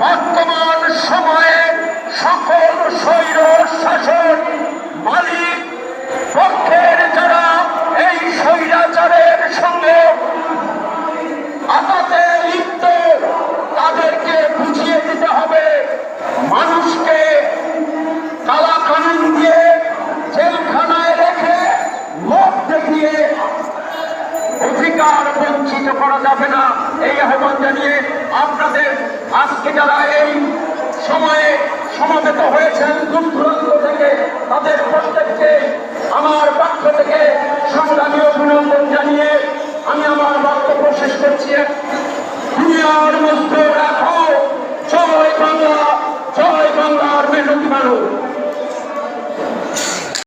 বর্তমান সময়ে সকল স্বৈর শাসন মালিক পক্ষের যারা এই স্বৈরাচারের সঙ্গে আঘাতে লিপ্ত তাদেরকে বুঝিয়ে দিতে হবে মানুষকে কালা কানুন দিয়ে জেলখানায় রেখে লোক দেখিয়ে অধিকার বঞ্চিত করা যাবে না। এই আহ্বান জানিয়ে আপনাদের আজকে যারা এই সময়ে সমবেত হয়েছেন দূর দূরান্ত থেকে তাদের প্রত্যেককে আমার পক্ষ থেকে সংগ্রামী অভিনন্দন জানিয়ে আমি আমার বক্তব্য শেষ করছি। দুনিয়ার মধ্যে রাখো জয় বাংলা, জয় বাংলার মেহনতি মানুষ।